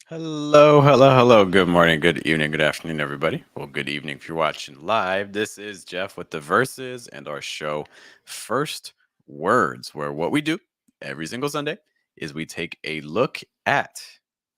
Hello, hello, hello. Good morning, good evening, good afternoon, everybody. Well, good evening if you're watching live. This is Jeff with the Verses and our show First Words, where what we do every single Sunday is we take a look at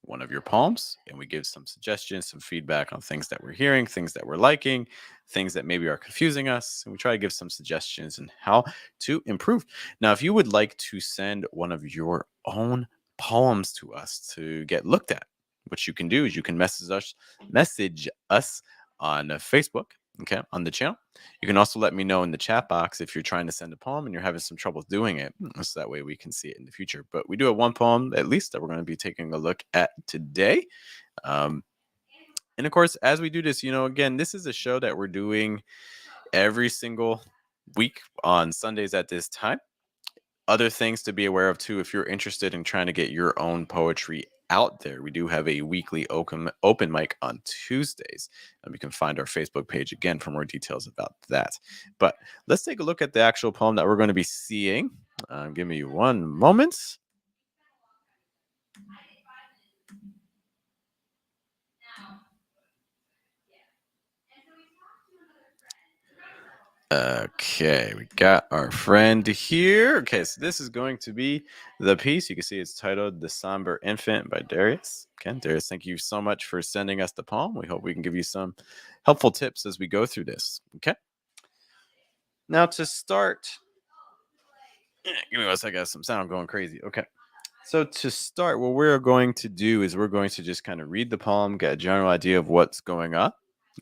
one of your poems and we give some suggestions, some feedback on things that we're hearing, things that we're liking, things that maybe are confusing us. And we try to give some suggestions on how to improve. Now, if you would like to send one of your own poems to us to get looked at, what you can do is you can message us on Facebook, okay, on the channel. You can also let me know in the chat box if you're trying to send a poem and you're having some trouble doing it, so that way we can see it in the future. But we do have one poem at least that we're going to be taking a look at today. Um, and of course, as we do this, again, this is a show that we're doing every single week on Sundays at this time. Other things to be aware of too, if you're interested in trying to get your own poetry out there, we do have a weekly open mic on Tuesdays, and you can find our Facebook page again for more details about that. But let's take a look at the actual poem that we're going to be seeing. Give me one moment. Okay, we got our friend here. Okay, so this is going to be the piece. You can see it's titled The Somber Infant by Darius. Okay, Darius, thank you so much for sending us the poem. We hope we can give you some helpful tips as we go through this. Okay, now to start, give me one second, I got some sound going crazy. Okay, so to start, what we're going to do is we're going to just kind of read the poem, get a general idea of what's going on.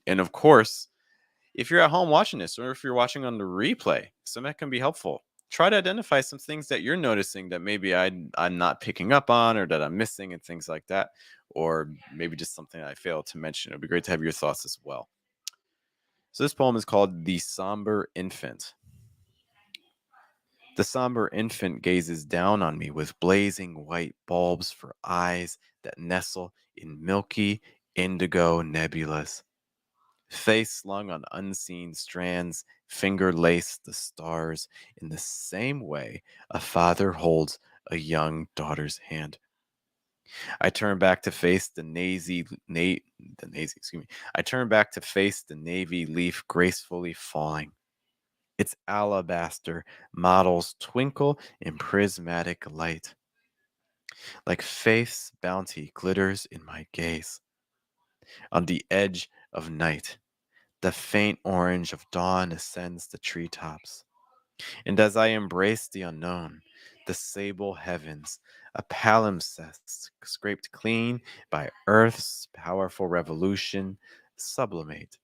And of course, if you're at home watching this, or if you're watching on the replay, some that can be helpful. Try to identify some things that you're noticing that maybe I'm not picking up on, or that I'm missing, and things like that. Or maybe just something I failed to mention. It'd be great to have your thoughts as well. So this poem is called The Somber Infant. The somber infant gazes down on me with blazing white bulbs for eyes that nestle in milky indigo nebulas. Face slung on unseen strands, finger laced the stars in the same way a father holds a young daughter's hand. I turn back to face excuse me. I turn back to face the navy leaf gracefully falling. Its alabaster models twinkle in prismatic light. Like faith's bounty glitters in my gaze. On the edge of night, the faint orange of dawn ascends the treetops. And as I embrace the unknown, the sable heavens, a palimpsest scraped clean by Earth's powerful revolution, sublimate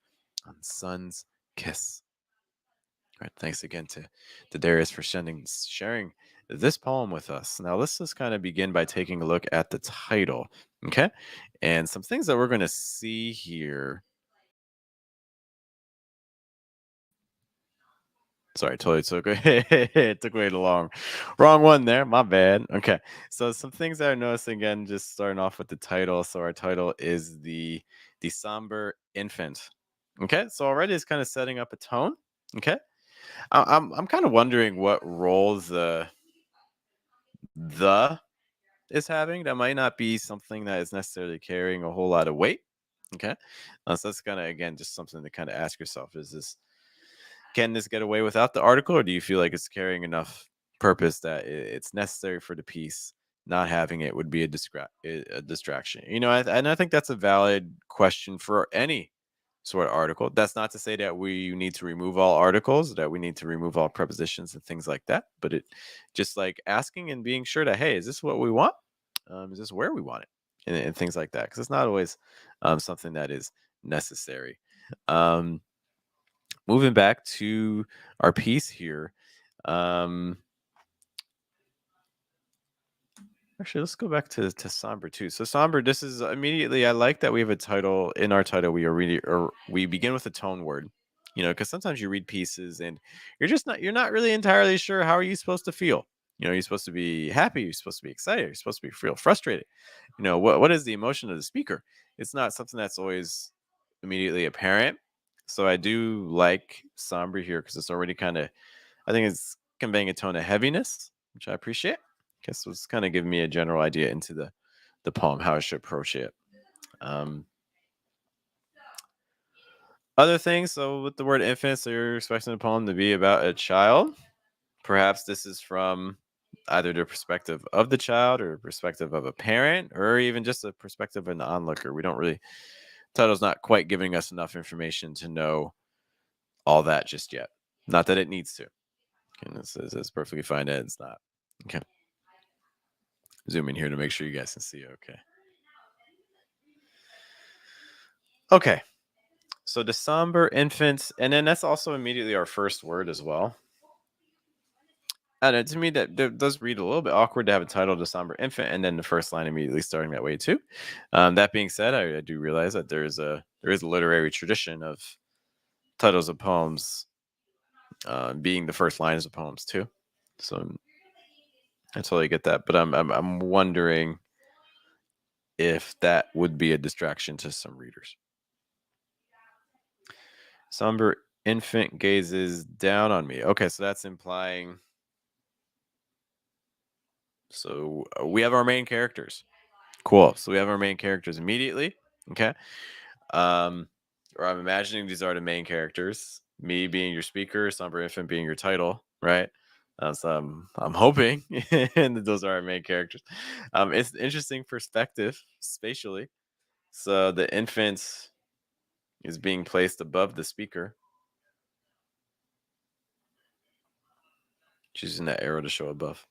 on sun's kiss. All right, thanks again to Darius for sharing this poem with us. Now let's just kind of begin by taking a look at the title. Okay. And some things that we're going to see here. Sorry, totally took it took way too long. Wrong one there. My bad. Okay. So some things that I'm noticing again, just starting off with the title. So our title is the Somber Infant. Okay. So already it's kind of setting up a tone. Okay. I'm kind of wondering what role the is having. That might not be something that is necessarily carrying a whole lot of weight. Okay. So that's kind of again just something to kind of ask yourself: Is this can this get away without the article, or do you feel like it's carrying enough purpose that it's necessary for the piece? Not having it would be a distraction. And I think that's a valid question for any sort of article. That's not to say that we need to remove all articles, that we need to remove all prepositions and things like that. But it just like asking and being sure that, hey, is this what we want? Is this where we want it? And things like that. Because it's not always something that is necessary. Um, Moving back to our piece here. Um, Actually, let's go back to Somber too. So Somber, this is immediately. I like that we have a title in our title. We begin with a tone word. Because sometimes you read pieces and you're not really entirely sure how are you supposed to feel. You're supposed to be happy. You're supposed to be excited. You're supposed to be feel frustrated. What is the emotion of the speaker? It's not something that's always immediately apparent. So I do like Somber here because it's already kind of. I think it's conveying a tone of heaviness, which I appreciate. Guess was kind of giving me a general idea into the poem, how I should approach it. Um, Other things, so with the word infant, so you're expecting the poem to be about a child. Perhaps this is from either the perspective of the child or perspective of a parent or even just a perspective of an onlooker. We don't really, title's not quite giving us enough information to know all that just yet. Not that it needs to. And this is it's perfectly fine that it's not. Okay. Zoom in here to make sure you guys can see. Okay. Okay. So the somber infant, and then that's also immediately our first word as well. And to me, that does read a little bit awkward to have a title to somber infant, and then the first line immediately starting that way too. That being said, I do realize that there is a literary tradition of titles of poems being the first lines of poems too. So I totally get that, but I'm wondering if that would be a distraction to some readers. Somber infant gazes down on me. Okay, so that's implying. So we have our main characters. Cool. So we have our main characters immediately. Okay. Um, or I'm imagining these are the main characters. Me being your speaker, Somber Infant being your title, right? So I'm hoping, and that those are our main characters. It's interesting perspective spatially. So the infant is being placed above the speaker, choosing that arrow to show above.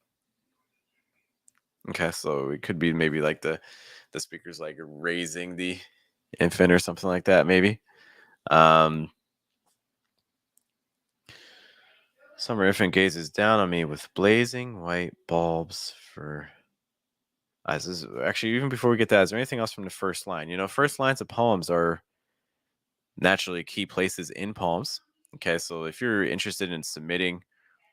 Okay, so it could be maybe like the speaker's like raising the infant or something like that, maybe. Um, Summer infant gazes down on me with blazing white bulbs for eyes. Actually, even before we get that, is there anything else from the first line? First lines of poems are naturally key places in poems. Okay, so if you're interested in submitting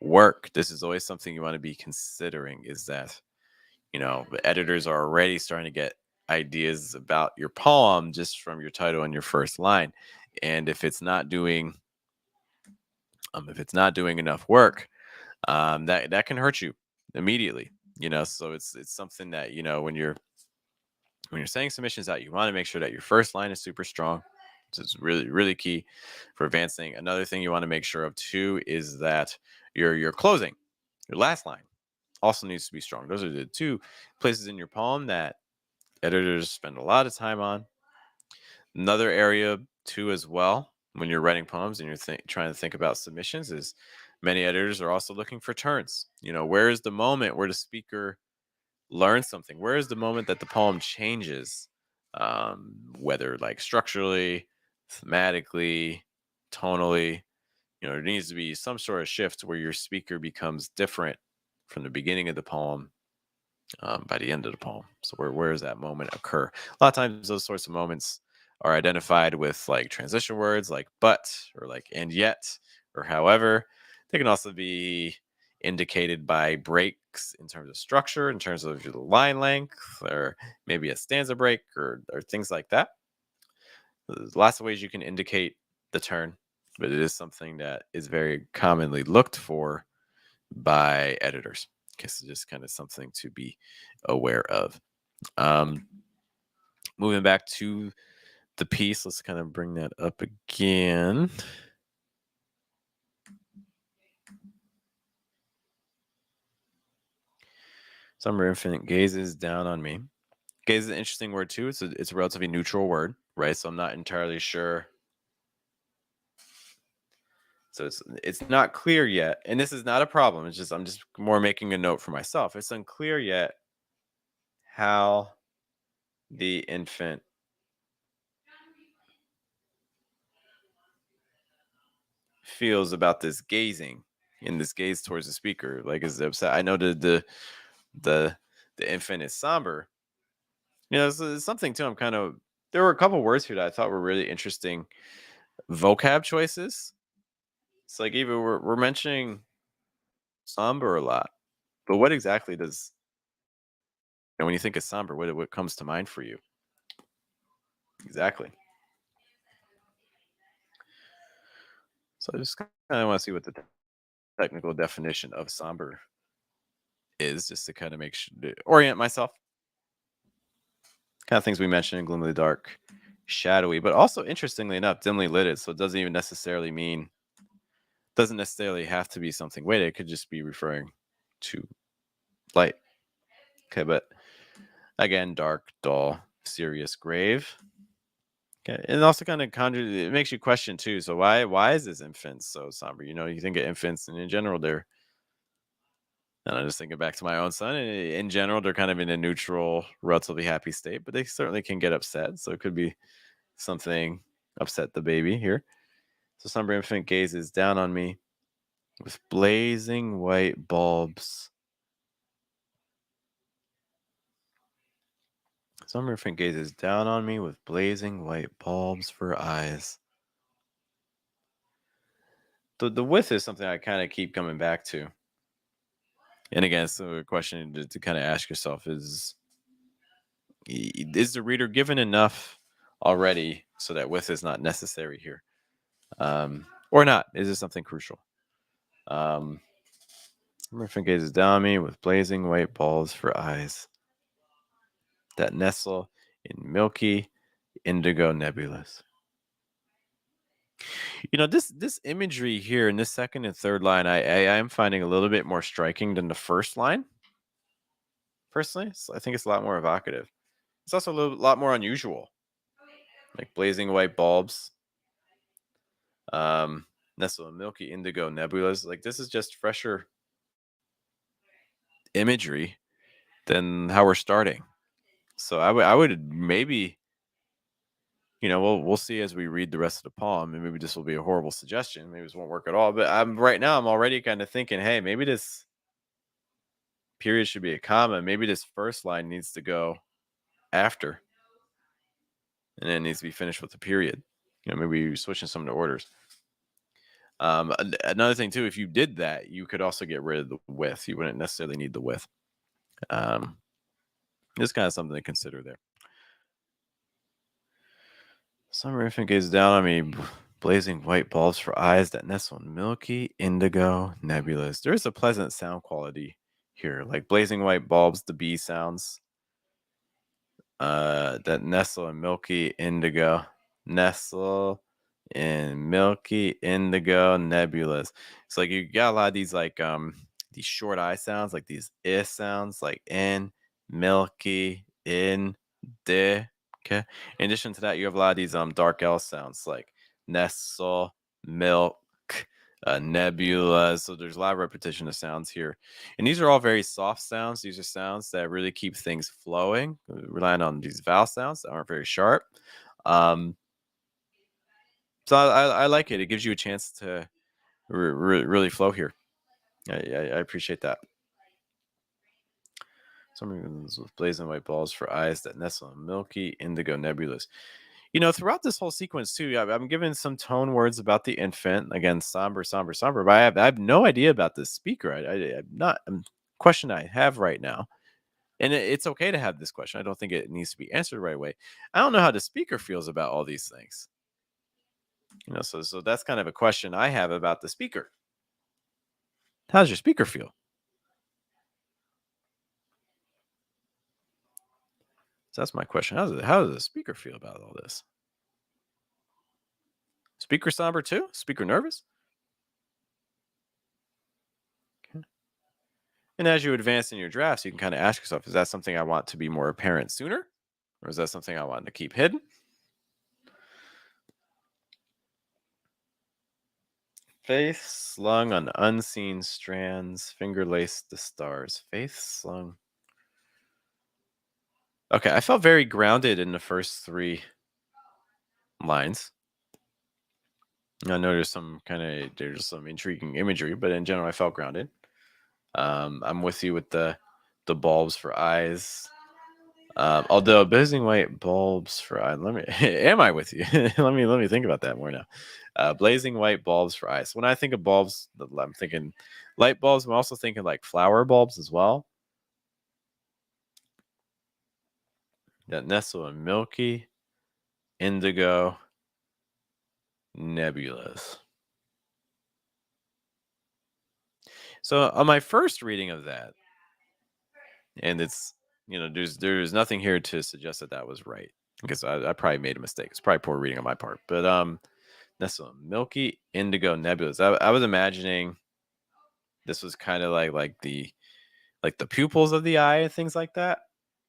work, this is always something you want to be considering. Is that the editors are already starting to get ideas about your poem just from your title and your first line, and if it's not doing enough work, that can hurt you immediately. So it's something that when you're sending submissions out, you want to make sure that your first line is super strong. So it's really really key for advancing. Another thing you want to make sure of too is that your closing, your last line, also needs to be strong. Those are the two places in your poem that editors spend a lot of time on. Another area too as well, when you're writing poems and you're trying to think about submissions, is many editors are also looking for turns. Where is the moment where the speaker learns something? Where is the moment that the poem changes, whether like structurally, thematically, tonally? There needs to be some sort of shift where your speaker becomes different from the beginning of the poem by the end of the poem. So where does that moment occur? A lot of times those sorts of moments are identified with like transition words like but or like and yet or however. They can also be indicated by breaks in terms of structure, in terms of the line length, or maybe a stanza break or things like that. There's lots of ways you can indicate the turn, but it is something that is very commonly looked for by editors. Okay, so just kind of something to be aware of. Um, Moving back to the piece, let's kind of bring that up again. Summer Infinite gazes down on me. Gaze is an interesting word too. It's a relatively neutral word, right? So I'm not entirely sure. So it's not clear yet, and this is not a problem. It's just I'm just more making a note for myself. It's unclear yet how the infant feels about this gazing and this gaze towards the speaker. Like, is it upset? I know the the infant is somber. It's something too. There were a couple words here that I thought were really interesting vocab choices. It's like even we're mentioning somber a lot, but what exactly does when you think of somber, what comes to mind for you exactly? So I just kind of want to see what the technical definition of somber is, just to kind of make sure to orient myself. Kind of things we mentioned: gloomily dark, shadowy, but also interestingly enough, dimly lit. So it doesn't necessarily have to be something weighted. It could just be referring to light. Okay, but again, dark, dull, serious, grave. Okay, and it also kind of it makes you question too. So why is this infant so somber? You think of infants, and in general, and I'm just thinking back to my own son. In general, they're kind of in a neutral, relatively happy state, but they certainly can get upset. So it could be something upset the baby here. So somber infant gazes down on me with blazing white bulbs. Somber infant gazes down on me with blazing white bulbs for eyes. The width is something I kind of keep coming back to. And again, so a question to kind of ask yourself is the reader given enough already so that width is not necessary here? Or not? Is this something crucial? Griffin gazes down on me with blazing white balls for eyes that nestle in milky indigo nebulas. This imagery here in this second and third line, I am finding a little bit more striking than the first line. Personally, I think it's a lot more evocative. It's also lot more unusual, like blazing white bulbs, nestle in milky indigo nebulas. Like this is just fresher imagery than how we're starting. So I would maybe, we'll see as we read the rest of the poem, and maybe this will be a horrible suggestion. Maybe this won't work at all. But right now I'm already kind of thinking, hey, maybe this period should be a comma. Maybe this first line needs to go after, and then it needs to be finished with a period. Maybe you're switching some of the orders. Another thing too, if you did that, you could also get rid of the width. You wouldn't necessarily need the width. It's kind of something to consider there. Summer infant gazes down on me, blazing white bulbs for eyes that nestle in milky indigo nebulas. There is a pleasant sound quality here, like blazing white bulbs, the bee sounds that nestle in milky indigo. Nestle in milky indigo nebulas. It's like you got a lot of these short I sounds, like these sounds, like in, milky, in, de. Okay. In addition to that, you have a lot of these dark L sounds like nestle, milk, nebula. So there's a lot of repetition of sounds here. And these are all very soft sounds. These are sounds that really keep things flowing, relying on these vowel sounds that aren't very sharp. So I like it. It gives you a chance to really flow here. I appreciate that. Something with blazing white balls for eyes that nestle in milky indigo nebulas. Throughout this whole sequence too, I'm given some tone words about the infant. Again, somber, somber, somber. But I have no idea about the speaker. I'm not. Question I have right now, and it's okay to have this question. I don't think it needs to be answered the right way. I don't know how the speaker feels about all these things. So that's kind of a question I have about the speaker. How does your speaker feel? So that's my question. How does the speaker feel about all this? Speaker somber too? Speaker nervous? Okay. And as you advance in your drafts, you can kind of ask yourself, is that something I want to be more apparent sooner? Or is that something I want to keep hidden? Faith slung on unseen strands, finger laced the stars. Faith slung. Okay, I felt very grounded in the first three lines. I know there's some intriguing imagery, but in general, I felt grounded. I'm with you with the bulbs for eyes. Although blazing white bulbs for eyes. Am I with you? let me think about that more now. Blazing white bulbs for eyes. When I think of bulbs, I'm thinking light bulbs. I'm also thinking like flower bulbs as well. That nestle in milky indigo nebulas. So on my first reading of that, and it's there's nothing here to suggest that that was right. Because I probably made a mistake. It's probably poor reading on my part. But that's a Milky Indigo Nebulous. I was imagining this was kind of like the pupils of the eye and things like that.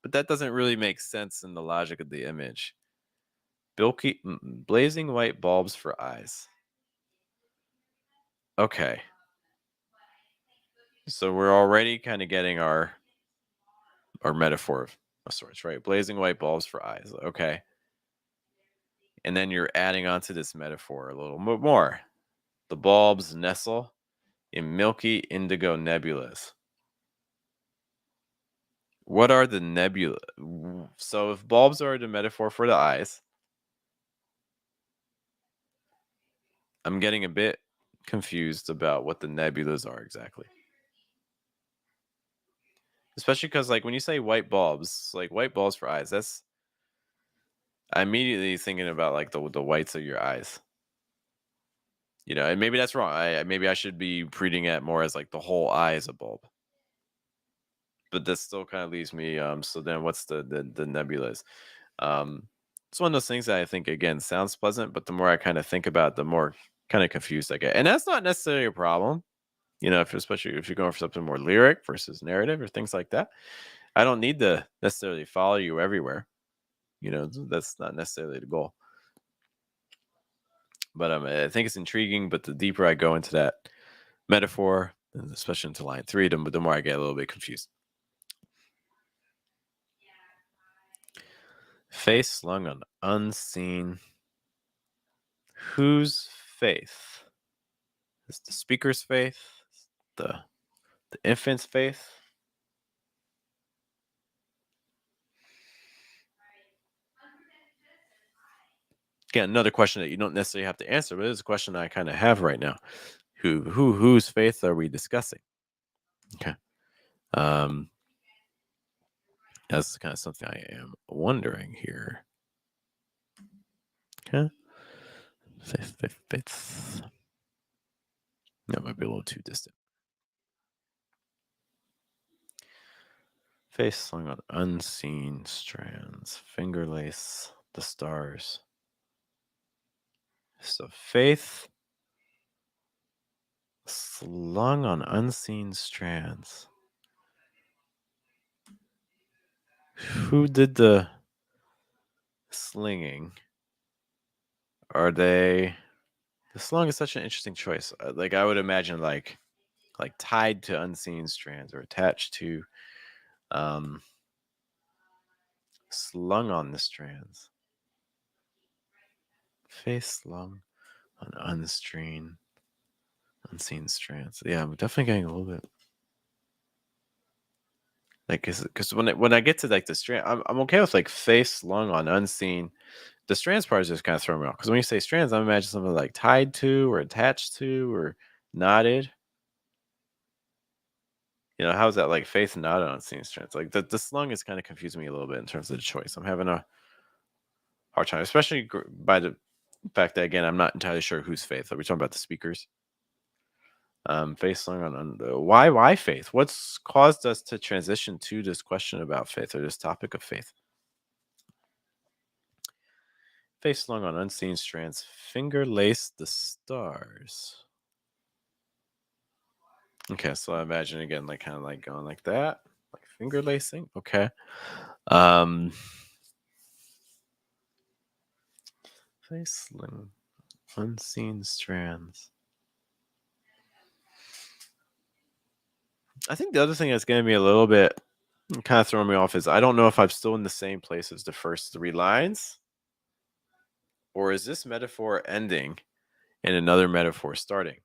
But that doesn't really make sense in the logic of the image. Blazing white bulbs for eyes. Okay. So we're already kind of getting our metaphor of sorts, right? Blazing white bulbs for eyes. Okay. And then you're adding on to this metaphor a little bit more. The bulbs nestle in milky indigo nebulas. What are the nebula? So if bulbs are the metaphor for the eyes, I'm getting a bit confused about what the nebulas are exactly. Especially because, like, when you say white bulbs, like white bulbs for eyes, that's I'm immediately thinking about like the whites of your eyes. And maybe that's wrong. Maybe I should be treating it more as like the whole eye is a bulb. But that still kind of leaves me. So then, what's the nebulas? It's one of those things that I think again sounds pleasant, but the more I kind of think about it, the more kind of confused I get, and that's not necessarily a problem. Especially if you're going for something more lyric versus narrative or things like that. I don't need to necessarily follow you everywhere. That's not necessarily the goal. But I think it's intriguing. But the deeper I go into that metaphor, and especially into line 3, the more I get a little bit confused. Face slung on unseen. Whose faith? Is the speaker's faith? The infant's faith? Again, another question that you don't necessarily have to answer, but it is a question I kind of have right now. Whose faith are we discussing? Okay. That's kind of something I am wondering here. Okay. Faith. That might be a little too distant. Face slung on unseen strands, finger lace the stars. So faith slung on unseen strands. Who did the slinging? Are they? The slung is such an interesting choice. Like I would imagine, like tied to unseen strands or attached to, slung on the strands. Face slung on unseen strands. Yeah, I'm definitely getting a little bit. Like, because when I get to like the strand, I'm okay with like face slung on unseen. The strands part is just kind of throwing me off because when you say strands, I imagine something like tied to or attached to or knotted. How's that like faith knotted on unseen strands? Like the slung is kind of confusing me a little bit in terms of the choice. I'm having a hard time, especially by the fact that again, I'm not entirely sure whose faith. Are we talking about the speakers? Faith slung on why faith? What's caused us to transition to this question about faith or this topic of faith? Face slung on unseen strands, finger laced the stars. Okay, so I imagine again, like kind of like going like that, like finger lacing. Okay. Face slung, unseen strands. I think the other thing that's going to be a little bit kind of throwing me off is I don't know if I'm still in the same place as the first 3 lines, or is this metaphor ending and another metaphor starting?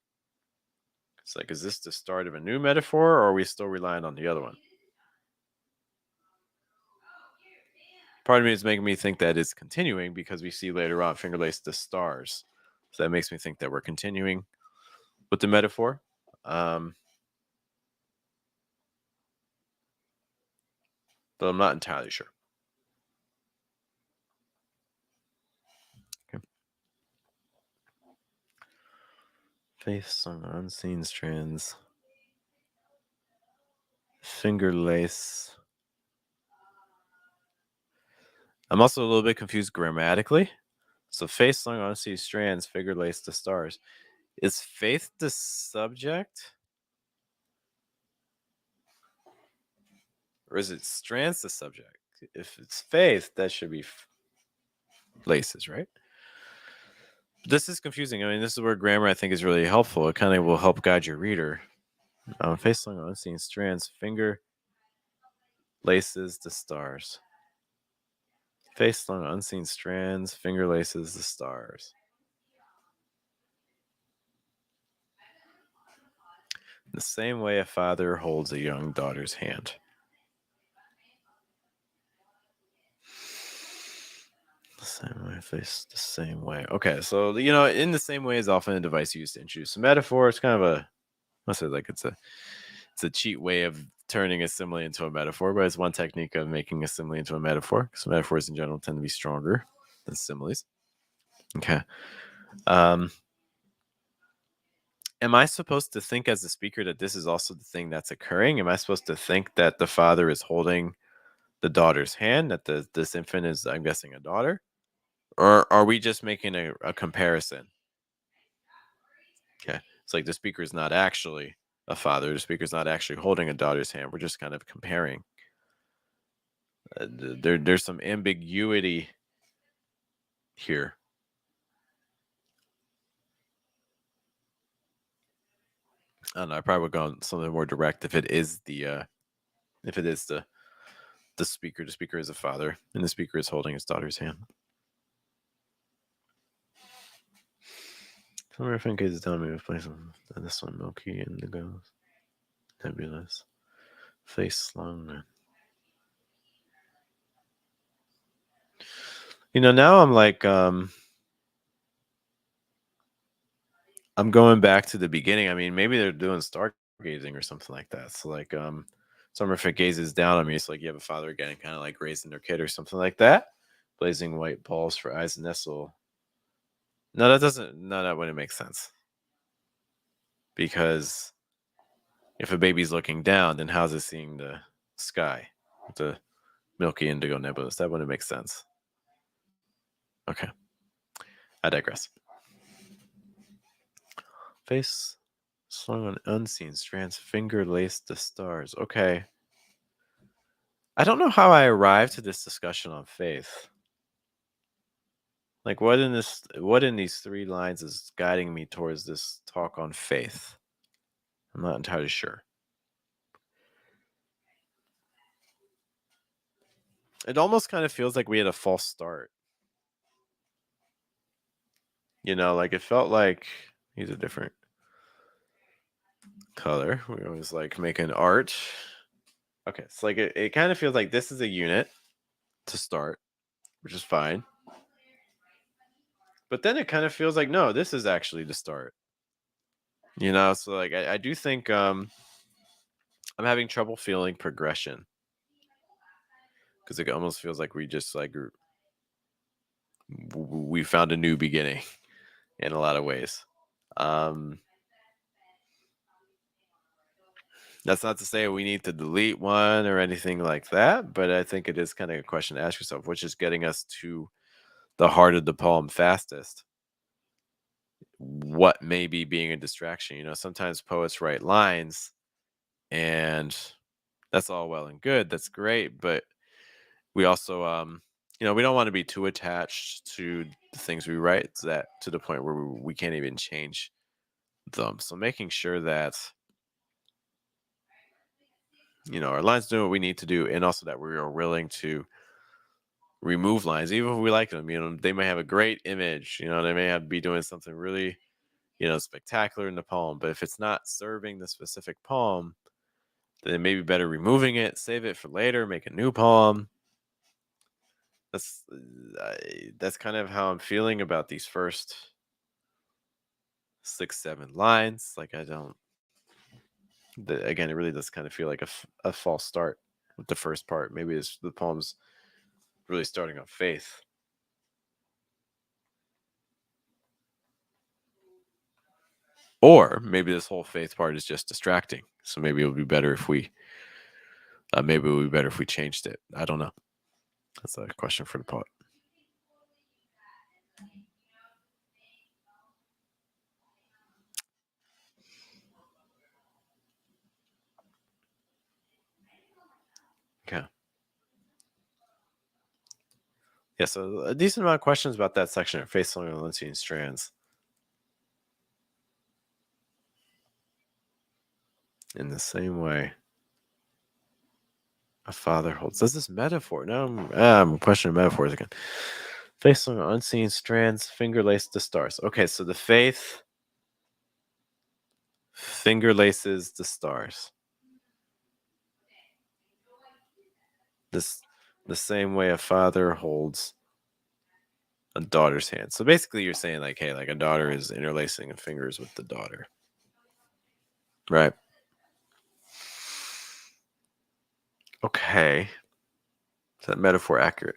It's like, is this the start of a new metaphor, or are we still relying on the other one? Part of me is making me think that it's continuing because we see later on finger lace the stars. So that makes me think that we're continuing with the metaphor. But I'm not entirely sure. Okay. Face on unseen strands. Finger lace I'm also a little bit confused grammatically. So faith slung on sea strands, figure laced the stars. Is faith the subject? Or is it strands the subject? If it's faith, that should be laces, right? This is confusing. I mean, this is where grammar I think is really helpful. It kind of will help guide your reader. Face slung on unseen strands, finger laces the stars. Face slung on unseen strands, finger laces the stars. The same way a father holds a young daughter's hand. The same way, face the same way. Okay, so in the same way is often a device used to introduce a metaphor. It's kind of let's say like it's a cheat way of turning a simile into a metaphor, but it's one technique of making a simile into a metaphor. So metaphors in general tend to be stronger than similes. Okay. Um, am I supposed to think as the speaker that this is also the thing that's occurring? Am I supposed to think that the father is holding the daughter's hand, that this infant is, I'm guessing, a daughter? Or are we just making a comparison? Okay. It's like the speaker is not actually a father. The speaker is not actually holding a daughter's hand. We're just kind of comparing. There's some ambiguity here. I don't know. I probably would go on something more direct if it is the speaker. The speaker is a father, and the speaker is holding his daughter's hand. Somber Infant is telling me to play some this one, Milky Indigo, Nebulous, Face Slung. Now I'm like, I'm going back to the beginning. I mean, maybe they're doing stargazing or something like that. So like, Summer Infant gazes down on me. It's like you have a father again, kind of like raising their kid or something like that. Blazing white balls for eyes nestle. No, that doesn't. No, that wouldn't make sense. Because if a baby's looking down, then how's it seeing the sky, the Milky Indigo Nebulous? That wouldn't make sense. Okay, I digress. Face slung on unseen strands, finger laced the stars. Okay. I don't know how I arrived to this discussion on faith. Like what in these three lines is guiding me towards this talk on faith? I'm not entirely sure. It almost kind of feels like we had a false start. Like it felt like he's a different color. We always like making art. Okay, it's like it kind of feels like this is a unit to start, which is fine. But then it kind of feels like no, this is actually the start. So like I do think I'm having trouble feeling progression because it almost feels like we just like we found a new beginning in a lot of ways. Um That's not to say we need to delete one or anything like that, but I think it is kind of a question to ask yourself, which is getting us to the heart of the poem fastest. What may be being a distraction? Sometimes poets write lines and that's all well and good. That's great. But we also, we don't want to be too attached to the things we write to the point where we can't even change them. So making sure that our lines doing what we need to do, and also that we are willing to remove lines, even if we like them. They may have a great image. They may have be doing something really, spectacular in the poem. But if it's not serving the specific poem, then it may be better removing it, save it for later, make a new poem. That's kind of how I'm feeling about these first 6-7 lines. Like I don't. Again, it really does kind of feel like a false start with the first part. Maybe it's the poem's really starting on faith. Or maybe this whole faith part is just distracting. So maybe it would be better if we changed it. I don't know. That's a question for the poet. Okay. Yeah, so a decent amount of questions about that section of face along the unseen strands. In the same way, a father holds. Does this metaphor? Now I'm questioning metaphors again. Face along unseen strands, finger laced the stars. Okay, so the faith finger laces the stars. This the same way a father holds a daughter's hand. So basically, you're saying like, hey, like a daughter is interlacing her fingers with the daughter, right? Okay, is that metaphor accurate?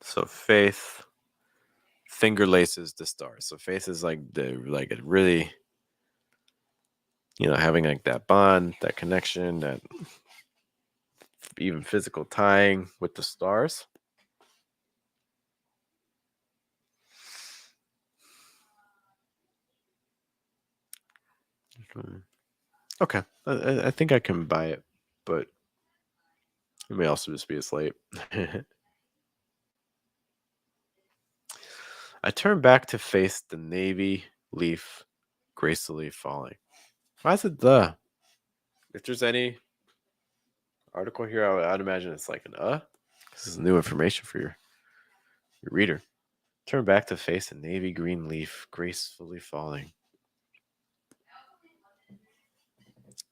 So faith finger laces the stars. So faith is like a really, having like that bond, that connection, that even physical tying with the stars. Okay, I think I can buy it, but it may also just be asleep. I turn back to face the navy leaf gracefully falling. Why is it the? If there's any article here, I'd imagine it's like an This is new information for your reader. Turn back to face the navy green leaf gracefully falling.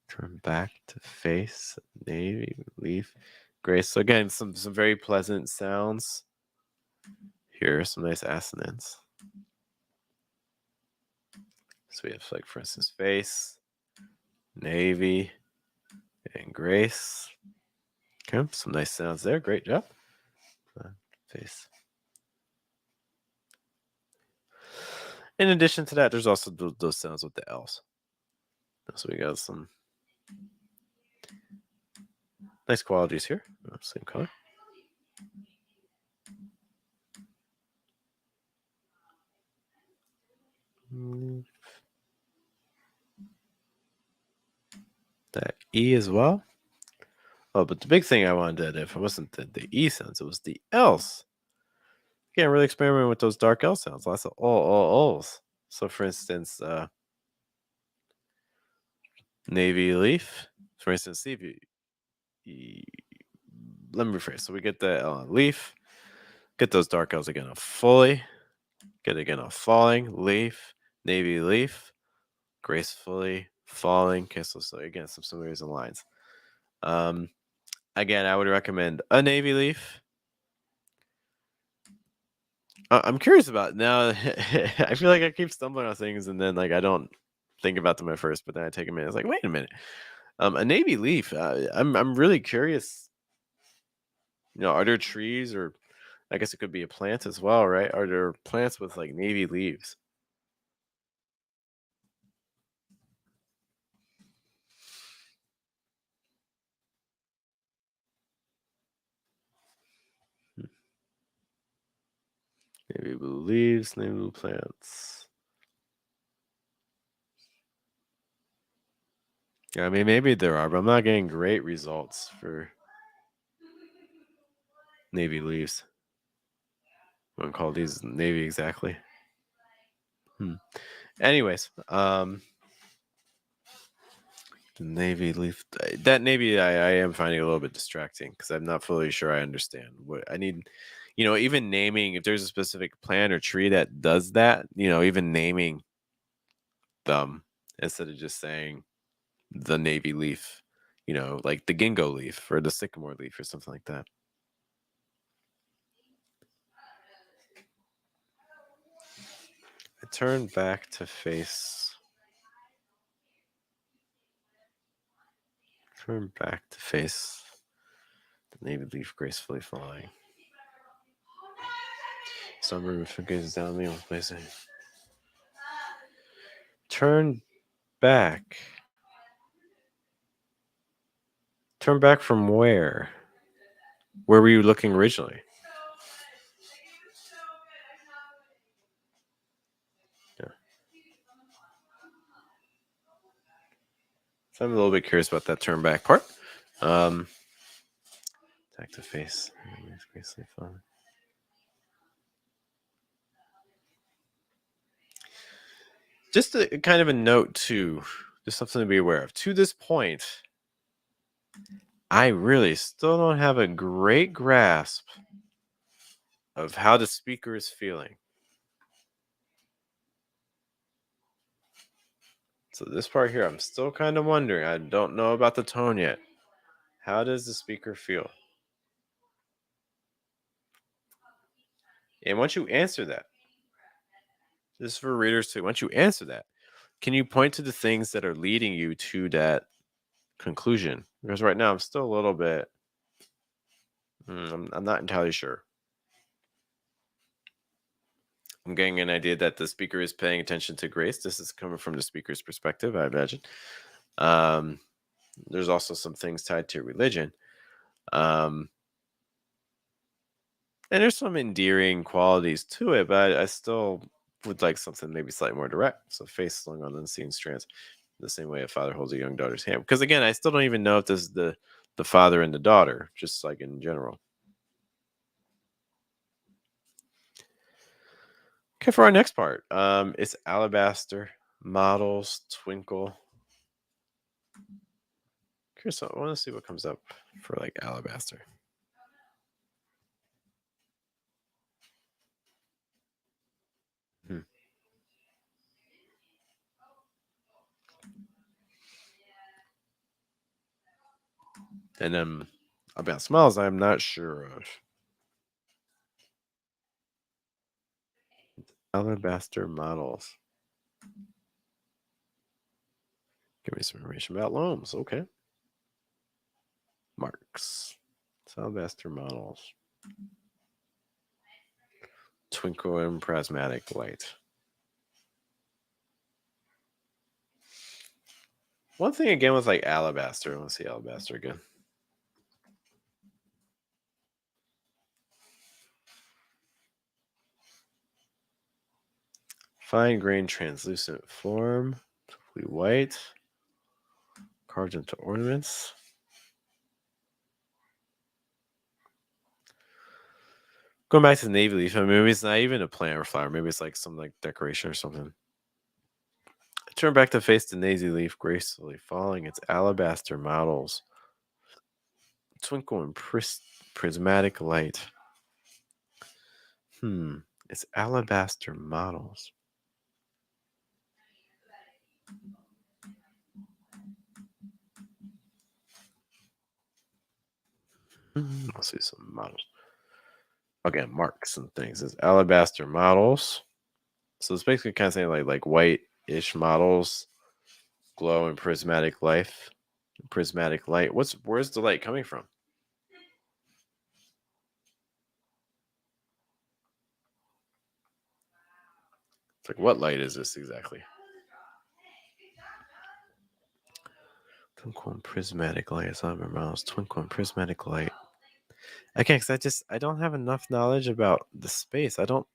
Turn back to face navy leaf grace. So again, some very pleasant sounds. Here are some nice assonance. So we have, like, for instance, face, navy, and grace. Okay, some nice sounds there. Great job. Face. In addition to that, there's also those sounds with the L's. So we got some nice qualities here. Same color. That E as well. Oh, but the big thing I wanted, if it wasn't the E sounds, it was the L's. Can't really experiment with those dark L sounds. Lots of O's. So, for instance, navy leaf. For instance, let me rephrase. So we get the L on leaf. Get those dark L's again on fully. Get it again on falling. Leaf. Navy leaf. Gracefully falling. Okay, so again, some similarities in lines. Again, I would recommend a navy leaf. I'm curious about now. I feel like I keep stumbling on things, and then like I don't think about them at first, but then I take a minute. It's like, wait a minute, a navy leaf. I'm really curious. Are there trees, or I guess it could be a plant as well, right? Are there plants with like navy leaves? Hmm. Navy blue leaves, navy blue plants. Yeah, I mean maybe there are, but I'm not getting great results for navy leaves. I wouldn't call these navy exactly. Anyways, the navy leaf, that navy, I am finding a little bit distracting because I'm not fully sure I understand what I need. Even naming, if there's a specific plant or tree that does that, even naming them instead of just saying the navy leaf, like the ginkgo leaf or the sycamore leaf or something like that. I turn back to face. Turn back to face the navy leaf gracefully flying. Somber Infant gazes down at me with placing. Turn back. Turn back from where? Where were you looking originally? Yeah. So I'm a little bit curious about that turn back part. Um, Back to face. Just a kind of a note too, just something to be aware of. To this point, I really still don't have a great grasp of how the speaker is feeling. So this part here, I'm still kind of wondering. I don't know about the tone yet. How does the speaker feel? And once you answer that, this is for readers too. Once you answer that, can you point to the things that are leading you to that conclusion? Because right now I'm still a little bit, I'm not entirely sure. I'm getting an idea that the speaker is paying attention to grace. This is coming from the speaker's perspective, I imagine. Um, there's also some things tied to religion. Um, and there's some endearing qualities to it, but I still would like something maybe slightly more direct. So face slung on unseen strands, the same way a father holds a young daughter's hand. Because again, I still don't even know if this is the father and the daughter, just like in general. Okay, for our next part, it's alabaster models twinkle. Curious, I want to see what comes up for like alabaster. Hmm. And then about smells, I'm not sure of. Alabaster models. Give me some information about loams. Okay. Marks. Alabaster models. Twinkle and prismatic light. One thing again with like alabaster. I want to see alabaster again. Fine grained translucent form. Totally white. Carved into ornaments. Going back to the navy leaf, maybe it's not even a plant or flower. Maybe it's like some like decoration or something. Turn back to face the navy leaf gracefully, following its alabaster models. Twinkle in prismatic light. It's alabaster models. I'll see some models. Again, marks and things. It's alabaster models. So it's basically kind of saying like white-ish models glow in prismatic light. Where's the light coming from? It's like what light is this exactly? Twinkle and prismatic light. It's on my mouse. Twinkle and prismatic light. Okay, because I don't have enough knowledge about the space. I don't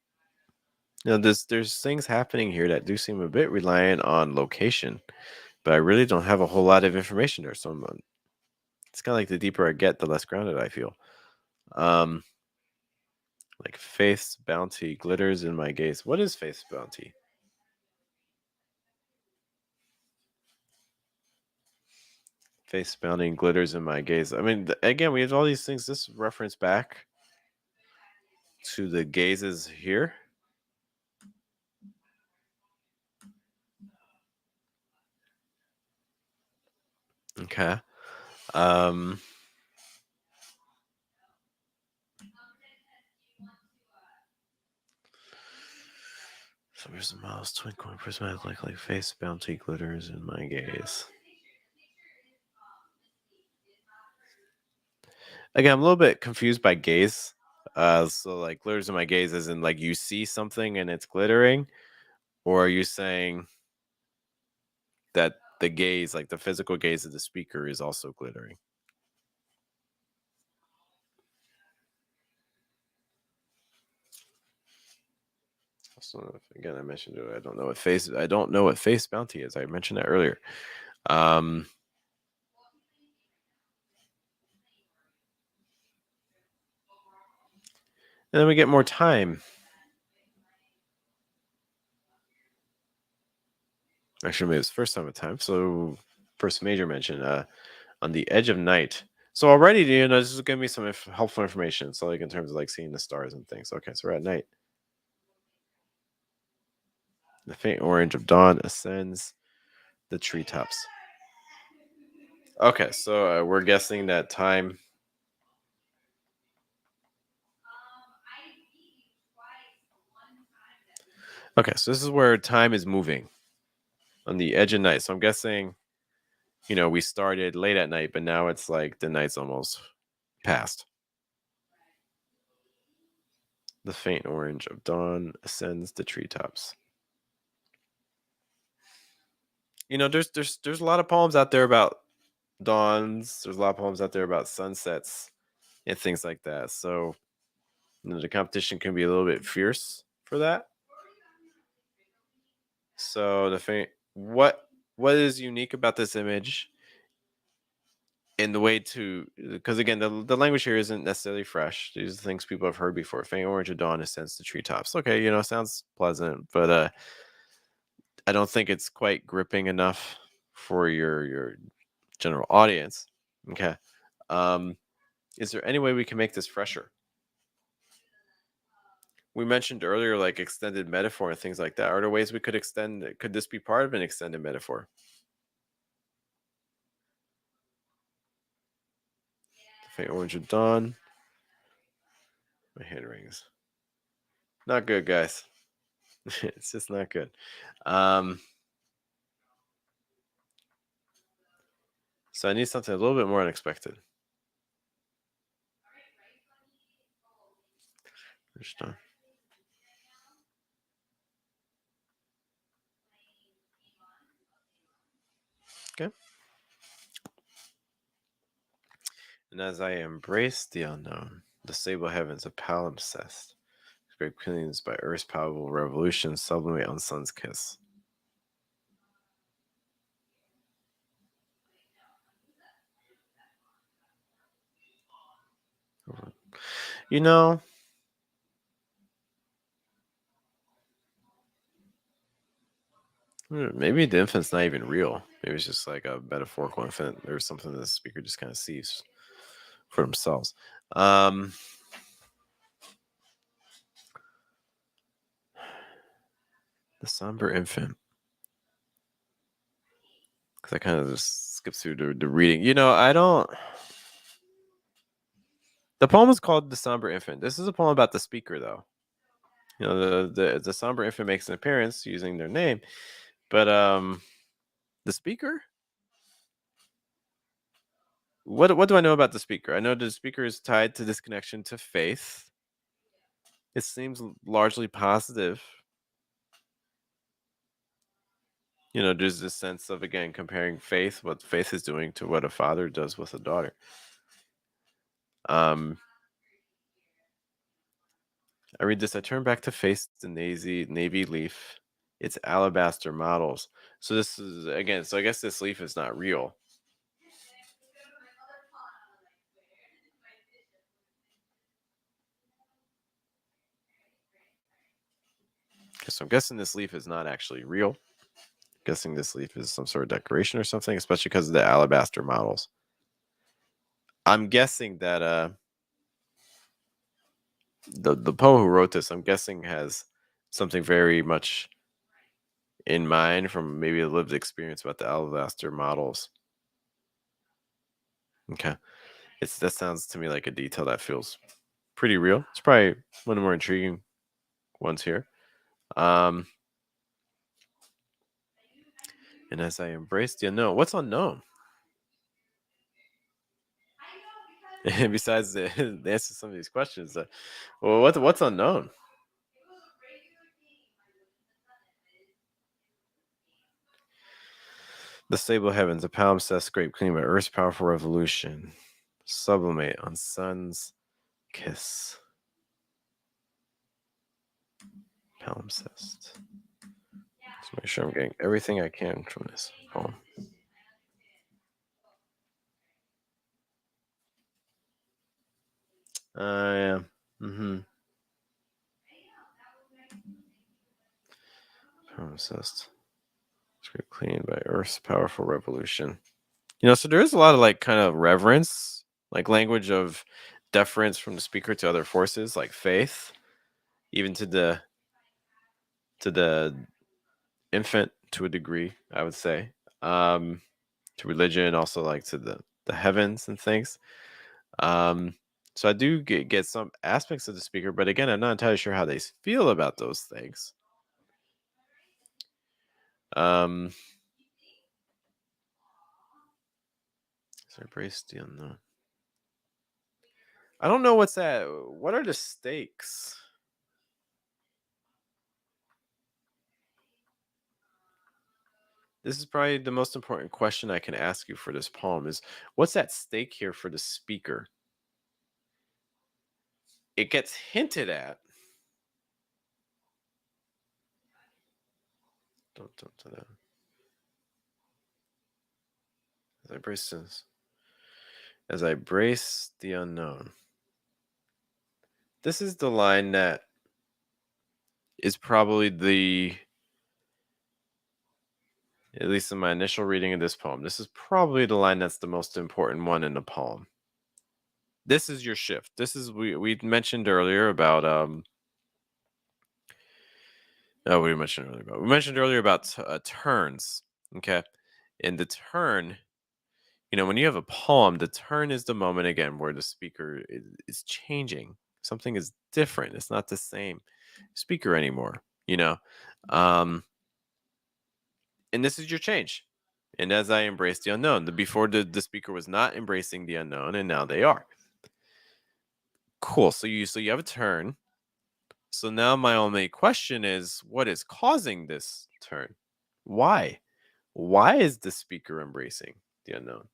there's things happening here that do seem a bit reliant on location, but I really don't have a whole lot of information there. So it's kind of like the deeper I get, the less grounded I feel. Um, like faith's bounty glitters in my gaze. What is faith's bounty? Faith's bounty glitters in my gaze. I mean, again, we have all these things. This reference back to the gazes here. Okay. Um, so here's the mouse twinkling prismatic like face bounty glitters in my gaze. Again, I'm a little bit confused by gaze. So like glitters in my gaze as in like you see something and it's glittering, or are you saying that the gaze, like the physical gaze of the speaker, is also glittering? So again, I mentioned it. I don't know what face bounty is. I mentioned that earlier. Um, and then we get more time. Actually, maybe it's first time of time. So first major mention. On the edge of night. So already, this is giving me some helpful information. So like in terms of like seeing the stars and things. Okay, so we're at night. The faint orange of dawn ascends the treetops. Okay, so we're guessing that time. Okay, so this is where time is moving on the edge of night. So I'm guessing, we started late at night, but now it's like the night's almost past. The faint orange of dawn ascends the treetops. There's a lot of poems out there about dawns. There's a lot of poems out there about sunsets and things like that. So the competition can be a little bit fierce for that. So the faint what is unique about this image in the way to because again the language here isn't necessarily fresh. These are things people have heard before. Faint orange of dawn ascends to treetops. Okay, sounds pleasant, but I don't think it's quite gripping enough for your general audience. Okay. Um, is there any way we can make this fresher? We mentioned earlier like extended metaphor and things like that. Are there ways we could extend it? Could this be part of an extended metaphor? The faint orange of dawn. My hand rings. Not good, guys. It's just not good. So I need something a little bit more unexpected. Okay. And as I embrace the unknown, the sable heavens of palimpsest, great cleanings by earth's powerful revolution, sublimate on sun's kiss. You know, maybe the infant's not even real. Maybe it's just like a metaphorical infant or something that the speaker just kind of sees for themselves. Um, the somber infant. Because I kind of just skip through the reading. I don't. The poem is called "The Somber Infant." This is a poem about the speaker, though. The somber infant makes an appearance using their name, but the speaker. What do I know about the speaker? I know the speaker is tied to this connection to faith. It seems largely positive. There's this sense of again comparing faith, what faith is doing, to what a father does with a daughter. Um, I read this. I turn back to face the navy leaf, its alabaster models. So this is again. So I guess this leaf is not real. So I'm guessing this leaf is not actually real. Guessing this leaf is some sort of decoration or something, especially because of the alabaster models. I'm guessing that the poet who wrote this, I'm guessing, has something very much in mind from maybe a lived experience about the alabaster models. Okay, that sounds to me like a detail that feels pretty real. It's probably one of the more intriguing ones here. Um, and as I embrace the unknown, what's unknown? And besides the answer to some of these questions, well, what's unknown? The stable heavens, a palimpsest scrape clean by Earth's powerful revolution, sublimate on sun's kiss. Palimpsest. Let's make sure I'm getting everything I can from this poem. Yeah. Mm-hmm. Palimpsest. Scraped clean by Earth's powerful revolution. So there is a lot of like kind of reverence, like language of deference from the speaker to other forces, like faith, even to the infant to a degree, I would say. To religion, also like to the heavens and things. Um, so I do get some aspects of the speaker, but again, I'm not entirely sure how they feel about those things. Um, so embrace the unknown. I don't know what's that. What are the stakes? This is probably the most important question I can ask you for this poem is what's at stake here for the speaker? It gets hinted at. Dun, dun, dun, dun. As I brace the unknown. This is the line that is probably at least in my initial reading of this poem, this is probably the line that's the most important one in the poem. This is your shift. This is we mentioned earlier about we mentioned earlier about turns. Okay, and the turn, when you have a poem, the turn is the moment again where the speaker is changing. Something is different. It's not the same speaker anymore. Um, and this is your change. And as I embrace the unknown, before the speaker was not embracing the unknown, and now they are. Cool. So you have a turn. So now my only question is, what is causing this turn? Why? Why is the speaker embracing the unknown?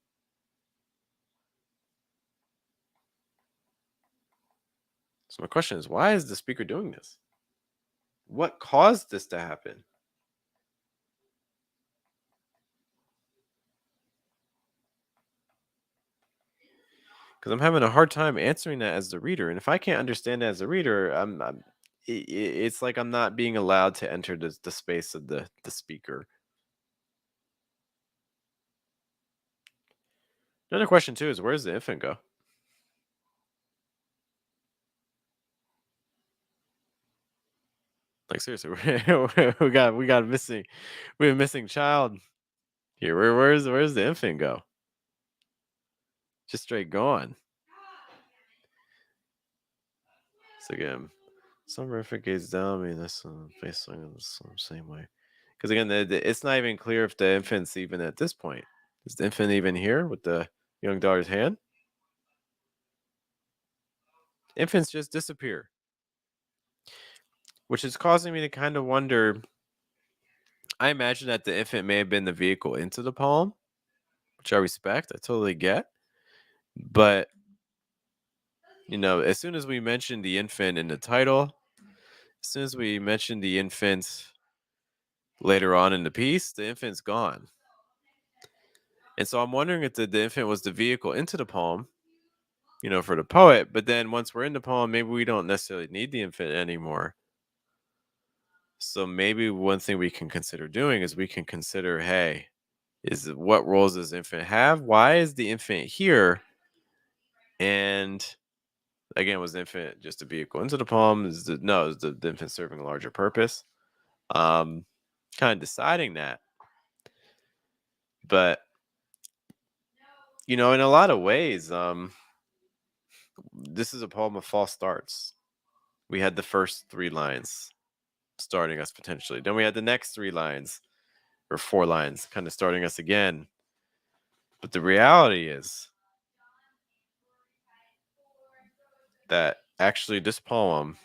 So my question is, why is the speaker doing this? What caused this to happen? Because I'm having a hard time answering that as the reader, and if I can't understand that as a reader, it's like I'm not being allowed to enter the space of the speaker. Another question too is, where does the infant go? Like seriously, we got we have a missing child here. Where's the infant go? Just straight gone. So again, Somber Infant gaze down. I mean, that's face the same way. Because again, it's not even clear if the infant's even at this point. Is the infant even here with the young daughter's hand? Infants just disappear, which is causing me to kind of wonder. I imagine that the infant may have been the vehicle into the poem, which I respect. I totally get. But, as soon as we mention the infant in the title, as soon as we mention the infant later on in the piece, the infant's gone. And so I'm wondering if the infant was the vehicle into the poem, for the poet. But then once we're in the poem, maybe we don't necessarily need the infant anymore. So maybe one thing we can consider doing is we can consider, hey, what roles does infant have? Why is the infant here? And again, was the infant just a vehicle into the poem? Is the infant serving a larger purpose? Kind of deciding that. But in a lot of ways, this is a poem of false starts. We had the first three lines starting us potentially. Then we had the next three lines or four lines kind of starting us again. But the reality is that actually this poem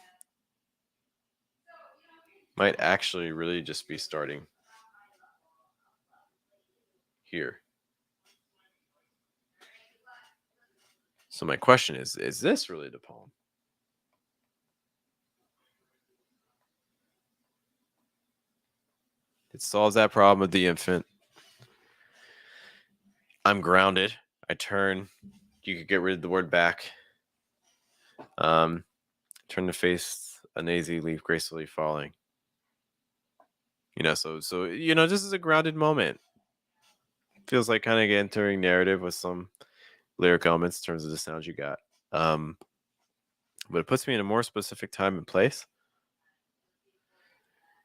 might actually really just be starting here. So my question is this really the poem? It solves that problem with the infant. I'm grounded. I turn. You could get rid of the word back. Turn to face a nazy leaf gracefully falling. So this is a grounded moment. Feels like kind of entering narrative with some lyric elements in terms of the sounds you got. But it puts me in a more specific time and place.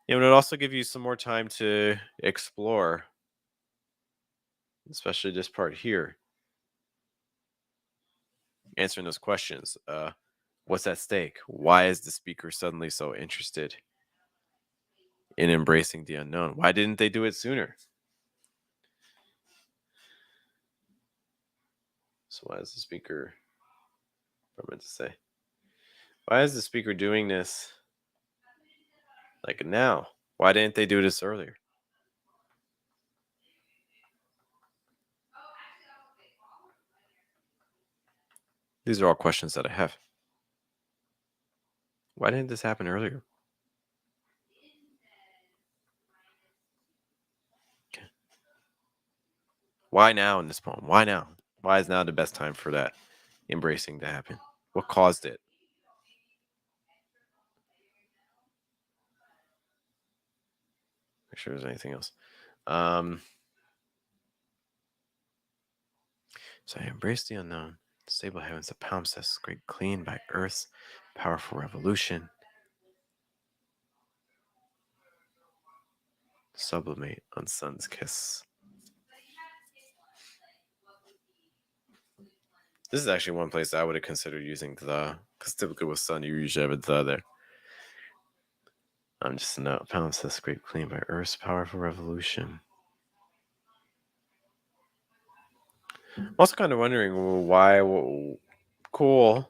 And it also give you some more time to explore, especially this part here, answering those questions. What's at stake? Why is the speaker suddenly so interested in embracing the unknown? Why didn't they do it sooner? So why is the speaker, what I meant to say, why is the speaker doing this like now? Why didn't they do this earlier? These are all questions that I have. Why didn't this happen earlier? Okay. Why now in this poem? Why now? Why is now the best time for that embracing to happen? What caused it? Make sure there's anything else. So I embrace the unknown. Stable heavens, the palimpsest, scraped clean by Earth's powerful revolution. Sublimate on sun's kiss. This is actually one place I would have considered using the, because typically with sun, you usually have a the there. I'm just a note. Palimpsest, scraped clean by Earth's powerful revolution. I'm also kind of wondering why. Cool.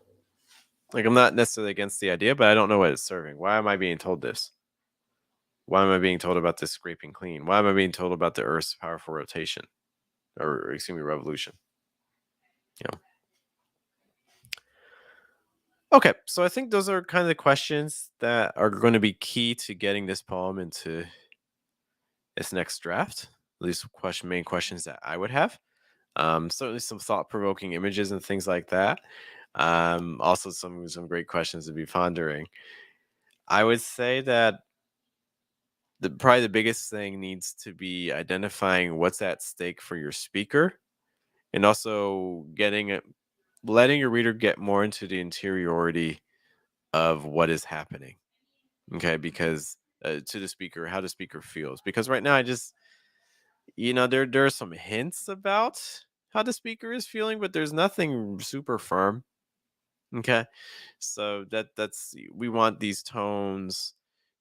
Like, I'm not necessarily against the idea, but I don't know what it's serving. Why am I being told this? Why am I being told about this scraping clean? Why am I being told about the Earth's powerful rotation? Or excuse me, revolution? Okay, so I think those are kind of the questions that are going to be key to getting this poem into its next draft. At least main questions that I would have. Certainly some thought-provoking images and things like that. Also some great questions to be pondering. I would say that probably the biggest thing needs to be identifying what's at stake for your speaker, and also letting your reader get more into the interiority of what is happening. Okay, because to the speaker, how the speaker feels. Because right now, I just there are some hints about how the speaker is feeling, but there's nothing super firm. Okay, so that's we want these tones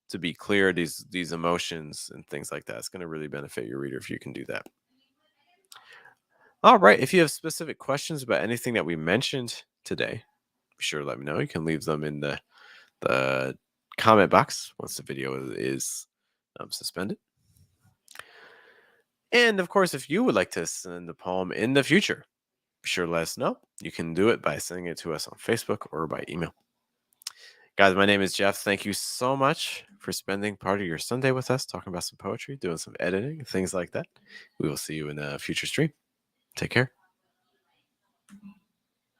to be clear, these emotions and things like that. It's going to really benefit your reader if you can do that. All right, if you have specific questions about anything that we mentioned today, be sure to let me know. You can leave them in the comment box once the video is suspended. And of course, if you would like to send a poem in the future, be sure to let us know. You can do it by sending it to us on Facebook or by email. Guys, my name is Jeff. Thank you so much for spending part of your Sunday with us, talking about some poetry, doing some editing, and things like that. We will see you in a future stream. Take care.